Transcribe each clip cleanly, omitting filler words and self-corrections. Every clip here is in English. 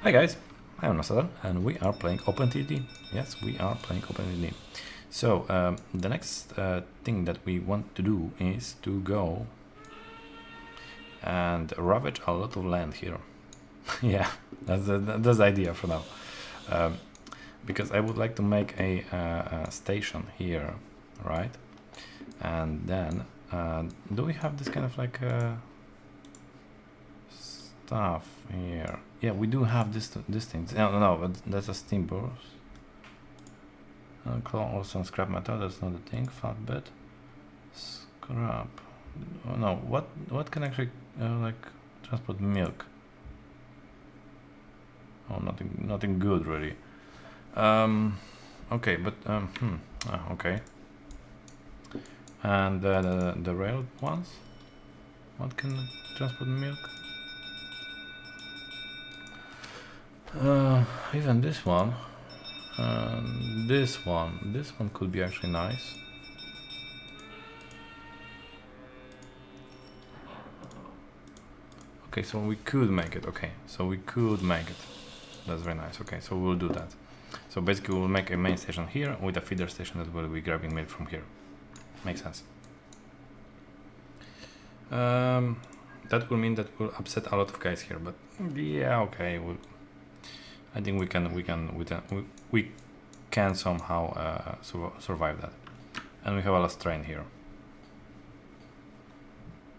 Hi guys, I'm Nasser and we are playing OpenTTD. Yes, we are playing OpenTTD. So the next thing that we want to do is to go and ravage a lot of land here. Yeah, that's the idea for now. Because I would like to make a station here, right? And then, do we have this kind of like stuff here? Yeah, we do have this things. No, but that's a steam burst. Also on scrap metal, that's not a thing. Flatbed, scrap. Oh no, what can actually like transport milk? Oh, nothing good really. Okay, but okay. And the rail ones, what can transport milk? Even this one, this one could be actually nice. Okay, so we could make it. Okay, so we could make it. That's very nice. Okay, so we'll do that. So basically we'll make a main station here with a feeder station that will be grabbing milk from here. Makes sense. That will mean that we'll upset a lot of guys here, but yeah, okay. I think we can somehow survive that. And we have a last train here.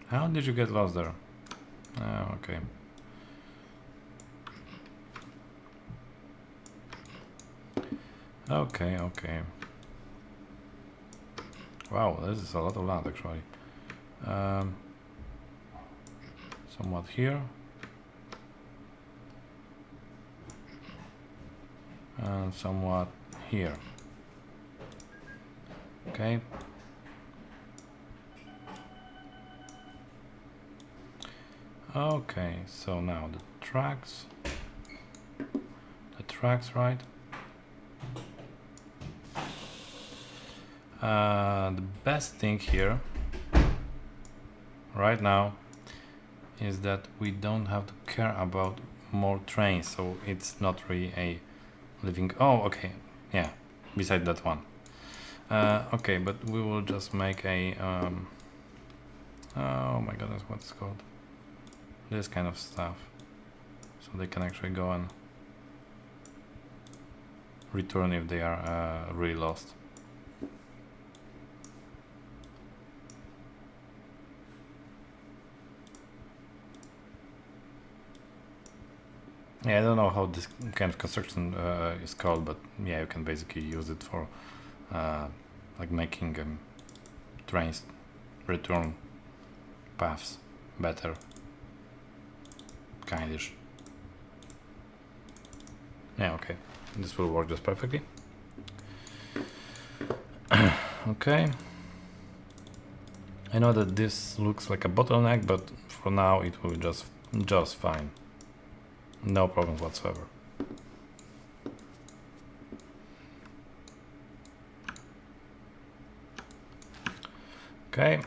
How did you get lost there? Okay. Okay. Wow, this is a lot of land actually. Somewhat here. And somewhat here. Okay. Okay, so now the tracks, right? The best thing here right now is that we don't have to care about more trains, so it's not really a living. Oh, okay, yeah, beside that one. Okay, but we will just make a oh my goodness, what's it called? This kind of stuff, so they can actually go and return if they are really lost. Yeah, I don't know how this kind of construction is called, but yeah, you can basically use it for like making trains return paths better. Kindish. Yeah, okay. This will work just perfectly. Okay. I know that this looks like a bottleneck, but for now it will be just fine. No problems whatsoever. Okay.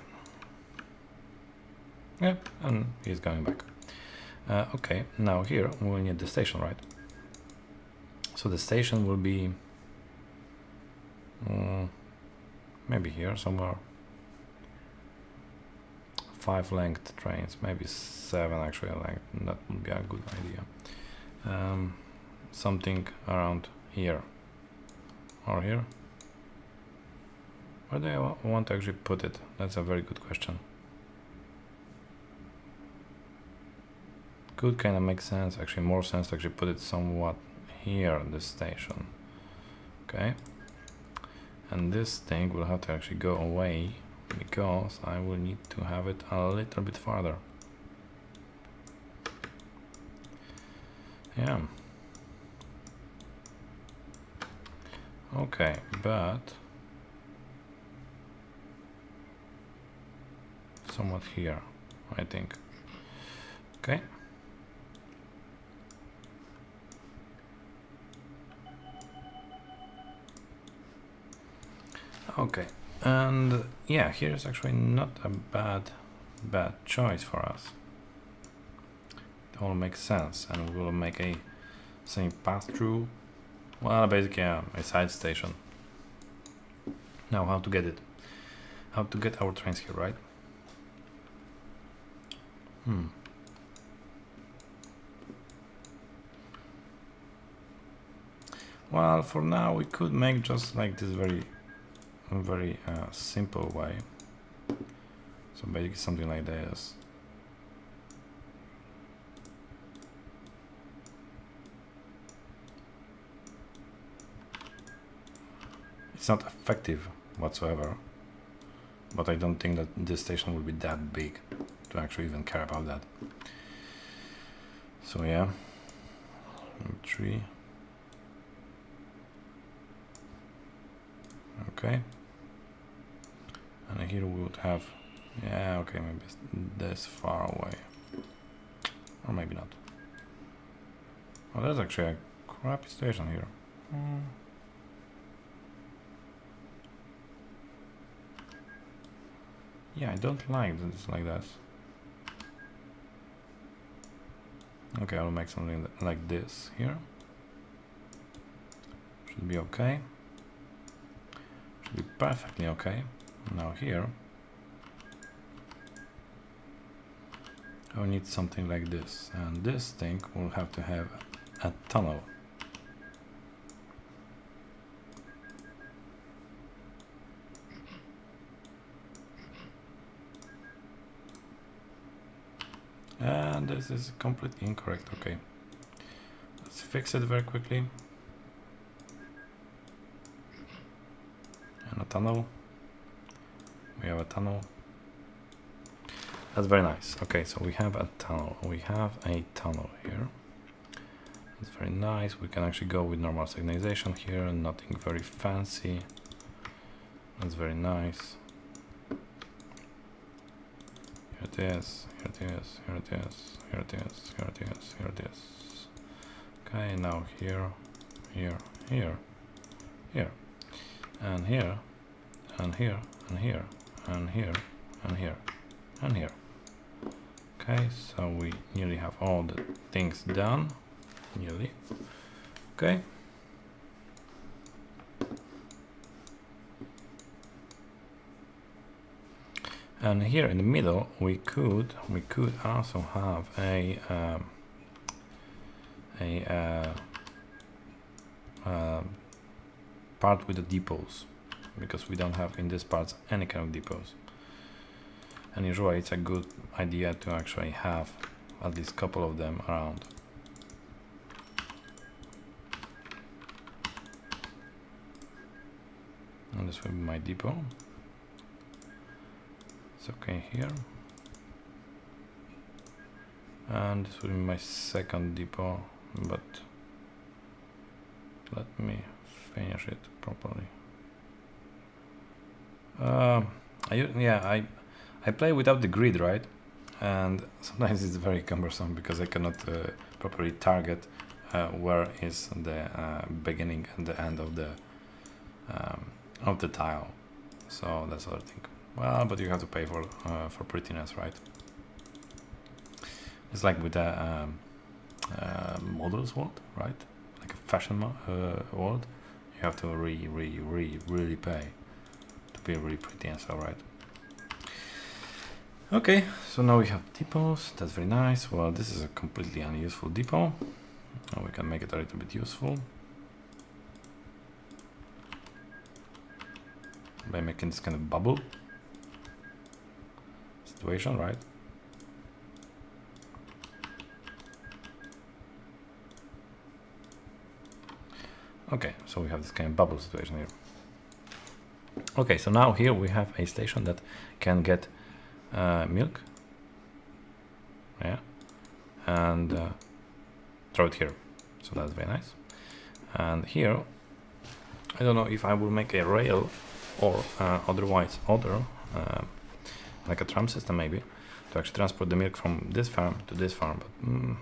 Yeah, and he's going back. Okay, now here we will need the station, right? So the station will be maybe here somewhere. 5 length trains, maybe 7 actually length. That would be a good idea. Something around here or here. Where do I want to actually put it? That's a very good question. Could kind of make sense, actually more sense to actually put it somewhat here, this station. Okay. And this thing will have to actually go away because I will need to have it a little bit farther. Yeah. Okay, but somewhat here, I think. Okay. Okay, and yeah, here's actually not a bad choice for us. It all makes sense, and we will make a Same pass through. Well, basically a side station. Now how to get it? How to get our trains here, right? Well, for now we could make just like this very simple way. So basically something like this. It's not effective whatsoever, but I don't think that this station will be that big to actually even care about that. So yeah, 3. Okay. And here we would have, yeah, okay, maybe it's this far away. Or maybe not. Oh, that's actually a crappy station here. Yeah, I don't like that it's like this. Okay, I'll make something like this here. Should be okay. Should be perfectly okay. Now here, I will need something like this, and this thing will have to have a tunnel. And this is completely incorrect. Okay, let's fix it very quickly. And a tunnel. We have a tunnel. That's very nice. Okay, so we have a tunnel. We have a tunnel here. It's very nice. We can actually go with normal signalization here, nothing very fancy. That's very nice. Here it is, here it is, here it is, here it is, here it is, here it is. Okay, now here, here, here, here, and here, and here, and here, and here, and here, and here. Okay, so we nearly have all the things done. Nearly. Okay. And here in the middle, we could also have a part with the depots, because we don't have in this part any kind of depots. And usually it's a good idea to actually have at least a couple of them around. And this will be my depot. It's okay here. And this will be my second depot, but let me finish it properly. I play without the grid, right? And sometimes it's very cumbersome because I cannot properly target where is the beginning and the end of the tile. So that's the other thing. Well, but you have to pay for prettiness, right? It's like with the models world, right? Like a fashion world, you have to really pay to be really pretty and so, right? Okay, so now we have depots. That's very nice. Well, this is a completely unuseful depot. Now we can make it a little bit useful by making this kind of bubble situation, right? Okay, so we have this kind of bubble situation here. Okay, so now here we have a station that can get milk, yeah, and throw it here. So that's very nice. And here, I don't know if I will make a rail or otherwise other, like a tram system maybe, to actually transport the milk from this farm to this farm.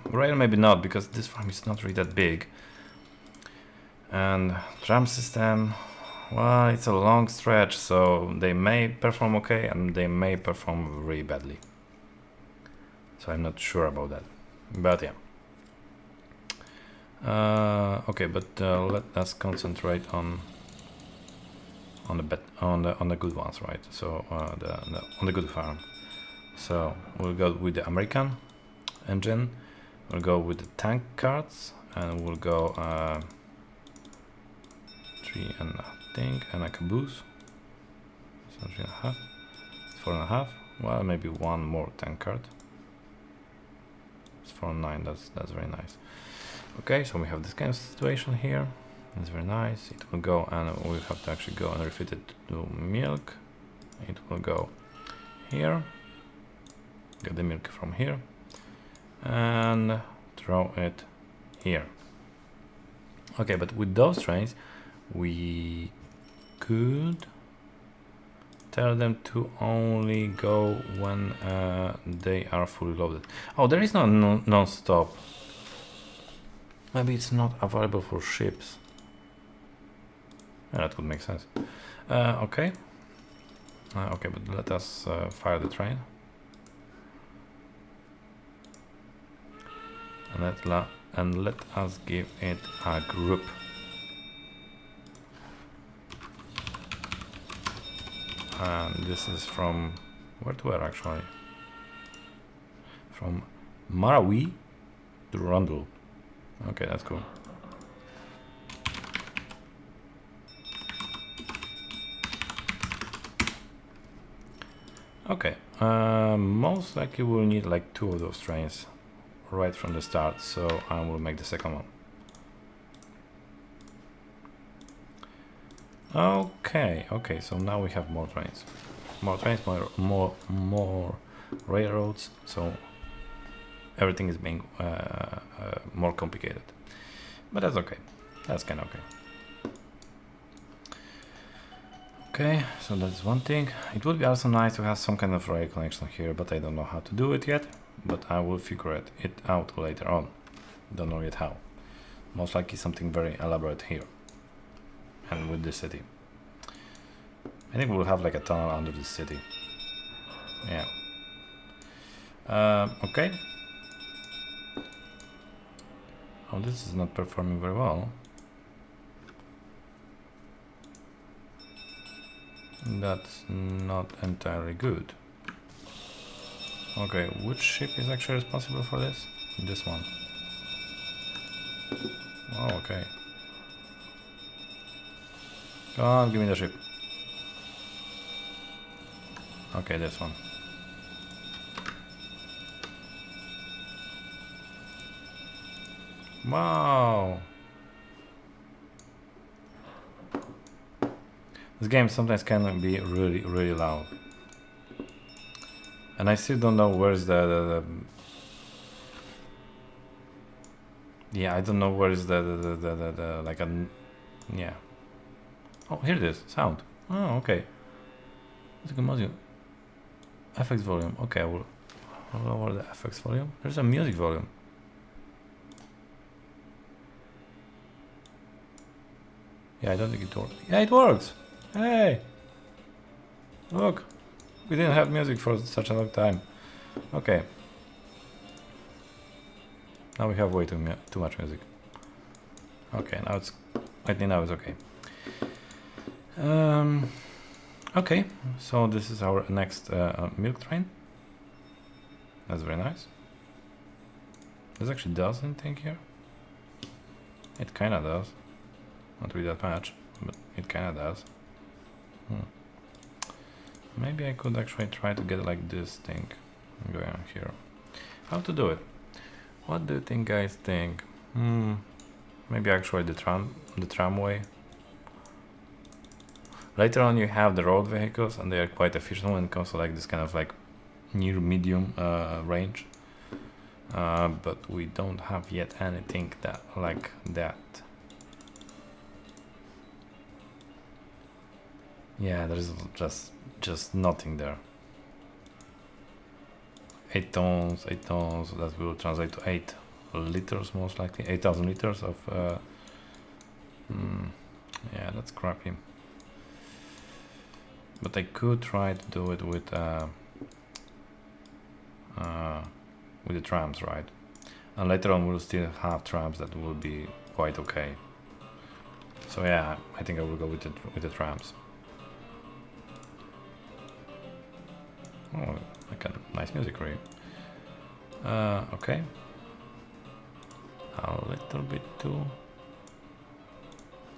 But rail maybe not, because this farm is not really that big. And tram system, well, it's a long stretch, so they may perform okay and they may perform really badly. So I'm not sure about that. But yeah. Okay, but let us concentrate on the good ones, right? So on the good farm. So we'll go with the American engine. We'll go with the tank carts, and we'll go 3 and a thing and a caboose. So 3.5, 4.5. Well, maybe one more tank cart. It's 4.9. That's very nice. Okay, so we have this kind of situation here. It's very nice. It will go, and we have to actually go and refit it to milk. It will go here. Get the milk from here and throw it here. Okay, but with those trains, we could tell them to only go when they are fully loaded. Oh, there is no non-stop. Maybe it's not available for ships. Yeah, that would make sense. Okay. Okay, but let us fire the train. And let us give it a group. And this is from where to where actually? From Marawi to Rundle. Okay, that's cool. Okay, most likely we'll need like 2 of those trains right from the start, so I will make the second one. Okay, so now we have more trains, more railroads, so everything is being more complicated, but that's okay. That's kind of okay. Okay, so that's one thing. It would be also nice to have some kind of rail connection here, but I don't know how to do it yet. But I will figure it out later on. Don't know yet how. Most likely something very elaborate here and with the city. I think we'll have like a tunnel under the city. Yeah. Okay. Oh, this is not performing very well. That's not entirely good. Okay, which ship is actually responsible for this? This one. Oh, okay. Come on, give me the ship. Okay, this one. Wow! This game sometimes can be really, really loud. And I still don't know where's the yeah, I don't know where's the like a yeah. Oh, here it is. Sound. Oh, okay. Music and module. FX volume. Okay, I will lower the FX volume. There's a music volume. Yeah, I don't think it works. Yeah, it works. Hey, look. We didn't have music for such a long time. Okay. Now we have way too much music. Okay, now it's... I think now it's okay. Okay, so this is our next milk train. That's very nice. This actually does anything here. It kinda does. Not really that much, but it kinda does. Maybe I could actually try to get like this thing going on here. How to do it? What do you think, guys think? Maybe actually the tramway. Later on you have the road vehicles, and they are quite efficient when it comes to like this kind of like near medium range. But we don't have yet anything that like that. Yeah, there's just nothing there. 8 tons, that will translate to 8 liters most likely, 8,000 liters of yeah, that's crappy. But I could try to do it with the trams, right? And later on we'll still have trams that will be quite okay. So yeah, I think I will go with the trams. Oh, like a nice music really. Okay. A little bit too.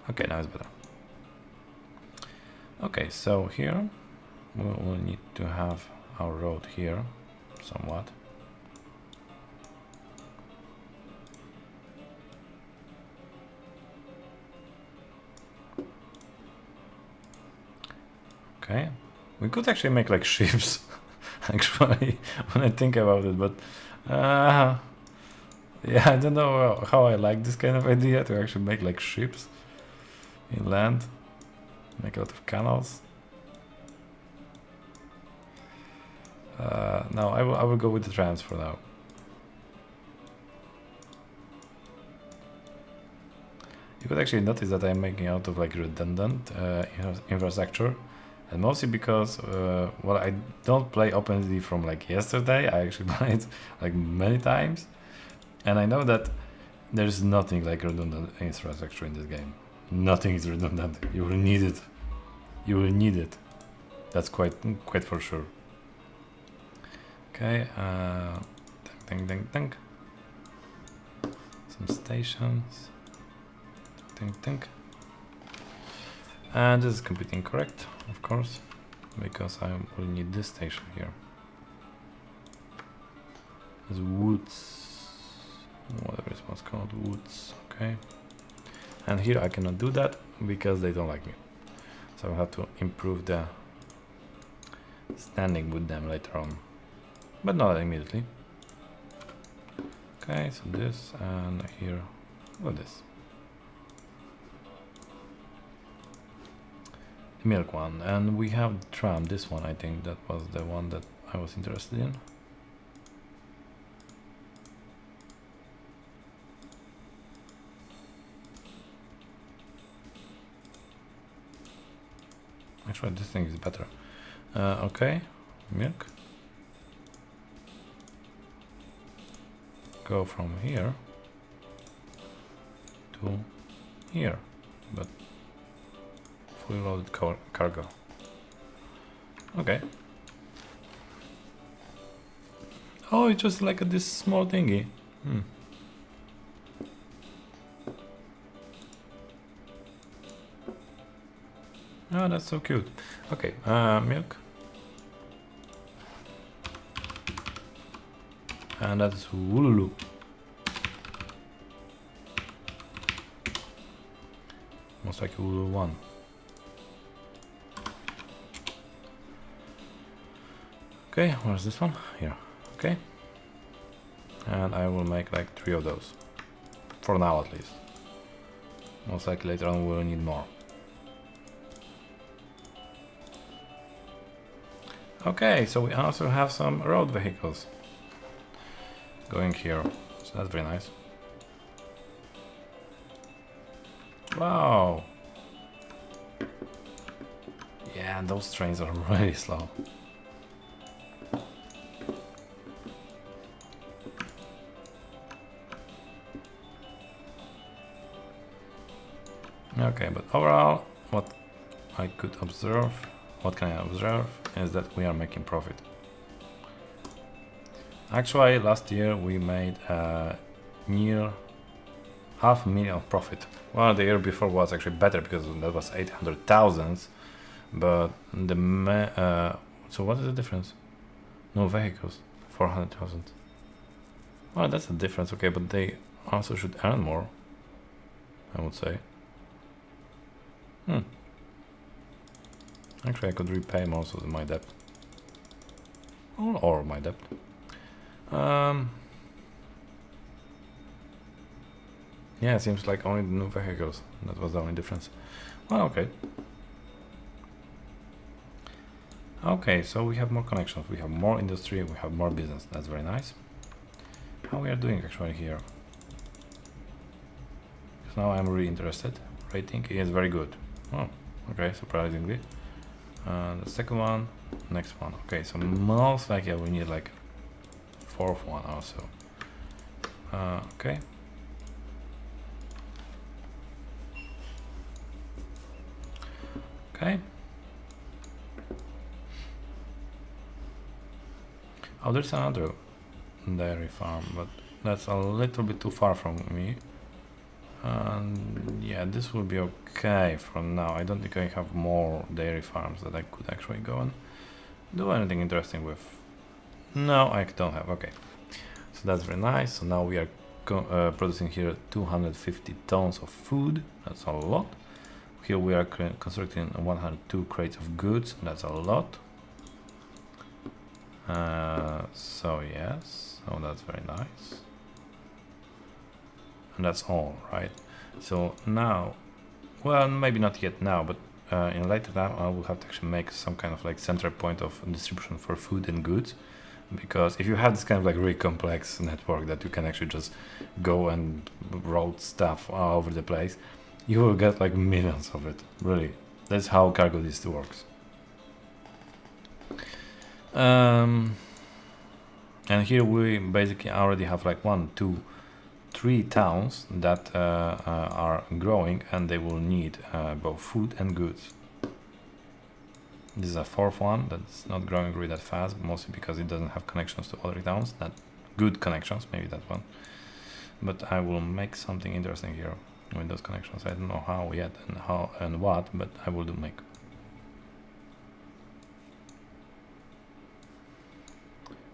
Okay, now it's better. Okay, so here we'll need to have our road here somewhat. Okay, we could actually make like ships actually when I think about it, but yeah, I don't know how I like this kind of idea to actually make like ships inland, make a lot of canals. No, I will go with the trams for now. You could actually notice that I'm making out of like redundant infrastructure, and mostly because well, I don't play OpenTTD from like yesterday. I actually played like many times, and I know that there's nothing like redundant infrastructure in this game. Nothing is redundant. You will need it. You will need it. That's quite for sure. Okay, think. Some stations. Think. And this is completely incorrect, of course, because I will need this station here. There's woods, whatever it was called, woods. Okay, and here I cannot do that because they don't like me, so I have to improve the standing with them later on, but not immediately. Okay, so this, and here, what this? The milk one, and we have the tram, this one, I think that was the one that I was interested in. Actually, this thing is better. Okay, milk. Go from here to here, but fully loaded cargo. Okay. Oh, it's just like this small thingy. Oh, that's so cute. Okay, milk. And that's Wululu. Most like Wululu 1. Okay, where's this one? Here. Okay. And I will make like 3 of those. For now at least. Most likely later on we'll need more. Okay, so we also have some road vehicles going here, so that's very nice. Wow. Yeah, those trains are really slow. Okay, but overall, what I could observe, what can I observe, is that we are making profit. Actually, last year we made near $500,000 profit. Well, the year before was actually better because that was 800,000. But the so what is the difference? No vehicles, 400,000. Well, that's a difference. Okay, but they also should earn more, I would say. Actually, I could repay most of my debt, or my debt. Yeah, it seems like only the new vehicles. That was the only difference. Well, okay. Okay, so we have more connections, we have more industry, we have more business. That's very nice. How we are doing actually here? Because now I'm really interested. Rating is very good. Oh, okay, surprisingly. The second one, next one. Okay, so most likely we need like 4th one also. Okay. Okay. Oh, there's another dairy farm, but that's a little bit too far from me. And yeah, this will be okay for now. I don't think I have more dairy farms that I could actually go and do anything interesting with. No, I don't have. Okay, so that's very nice. So now we are producing here 250 tons of food. That's a lot. Here we are constructing 102 crates of goods. That's a lot. So yes, so that's very nice. And that's all, right? So now, well, maybe not yet now, but in later time I will have to actually make some kind of like center point of distribution for food and goods, because if you have this kind of like really complex network that you can actually just go and route stuff all over the place, you will get like millions of it. Really, that's how cargo list works. And here we basically already have like 1, 2, 3 towns that are growing, and they will need both food and goods. This is a 4th one that's not growing really that fast, mostly because it doesn't have connections to other towns, not good connections, maybe that one. But I will make something interesting here with those connections. I don't know how yet and how and what, but I will do make.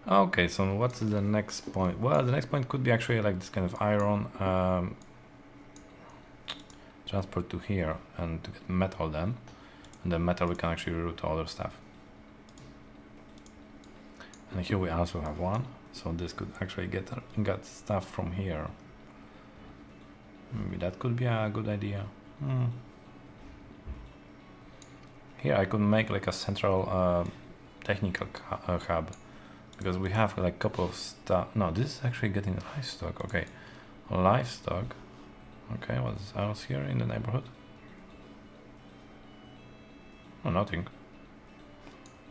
Okay, so what's the next point? Well, the next point could be actually like this kind of iron transport to here and to get metal then. And then metal we can actually route to other stuff. And here we also have one, so this could actually get stuff from here. Maybe that could be a good idea. Here I could make like a central technical hub. Because we have like a couple of stuff. No, this is actually getting livestock. Okay, livestock. Okay, what else here in the neighborhood? Oh, nothing.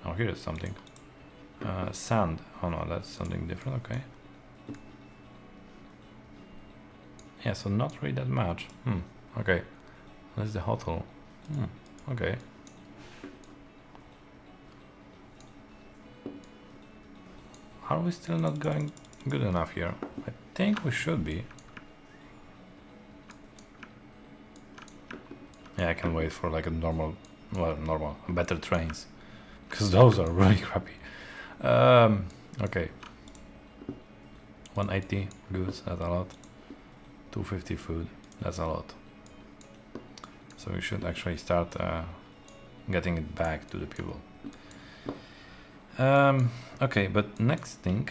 Oh, here is something. Sand. Oh no, that's something different. Okay. Yeah, so not really that much. Okay. That's the hotel. Okay. Are we still not going good enough here? I think we should be. Yeah, I can wait for like a normal, better trains, because those are really crappy. Okay. 180 goods, that's a lot. 250 food, that's a lot. So we should actually start getting it back to the people. Okay, but next thing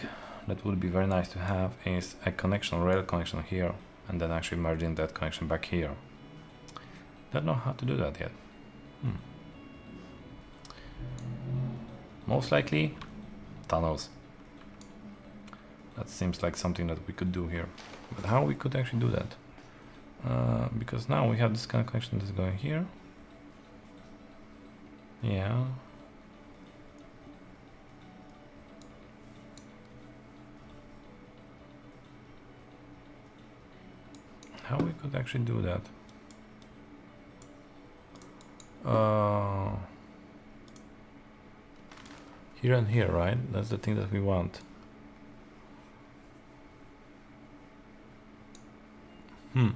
that would be very nice to have is a rail connection here, and then actually merging that connection back here. Don't know how to do that yet. Most likely tunnels. That seems like something that we could do here. But how we could actually do that? Because now we have this kind of connection that's going here. Yeah. How we could actually do that? Here and here, right? That's the thing that we want. I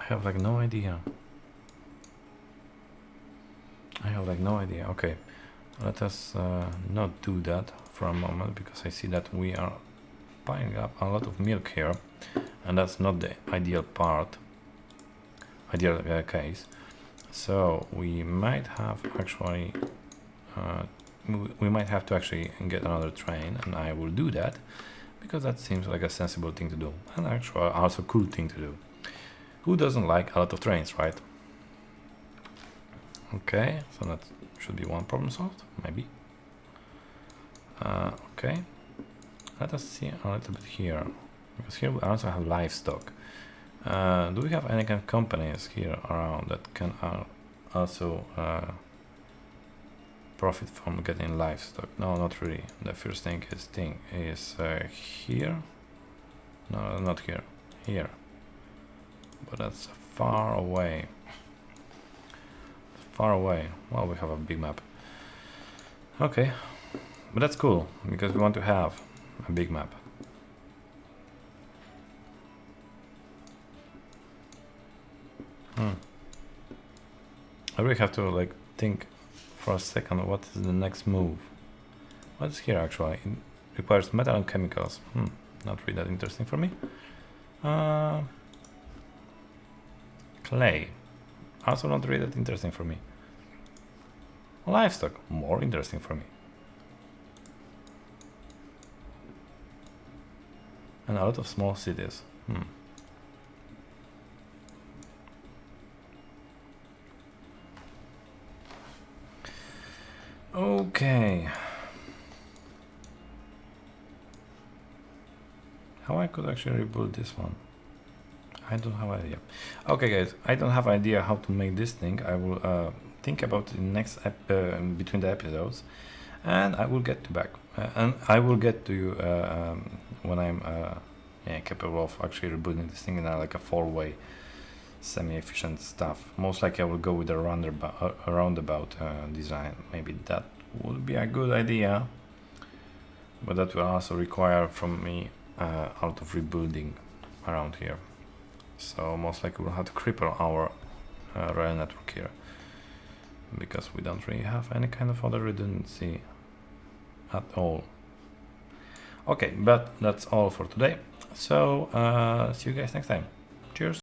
have like no idea. Okay, let us not do that for a moment, because I see that we are piling up a lot of milk here, and that's not the ideal case. So we might have actually to actually get another train, and I will do that because that seems like a sensible thing to do, and actually also a cool thing to do. Who doesn't like a lot of trains, right? Okay, so that should be one problem solved, maybe. Okay, let us see a little bit here, because here we also have livestock. Do we have any kind of companies here around that can also profit from getting livestock. No, not really. The first thing is here. No, not here. Here. But that's far away. Far away. Well, we have a big map. Okay, but that's cool because we want to have a big map. I really have to like think for a second what is the next move. What's here actually? It requires metal and chemicals. Not really that interesting for me. Clay. Also not really that interesting for me. Livestock. More interesting for me. And a lot of small cities. Okay. How I could actually rebuild this one? I don't have idea. Okay, guys, I don't have idea how to make this thing. I will think about it in next between the episodes, and I will get back. And I will get to you when I'm capable of actually rebuilding this thing in like a 4-way semi-efficient stuff. Most likely I will go with a roundabout design. Maybe that would be a good idea, but that will also require from me a lot of rebuilding around here. So most likely we'll have to cripple our rail network here, because we don't really have any kind of other redundancy at all. Okay, but that's all for today. So see you guys next time.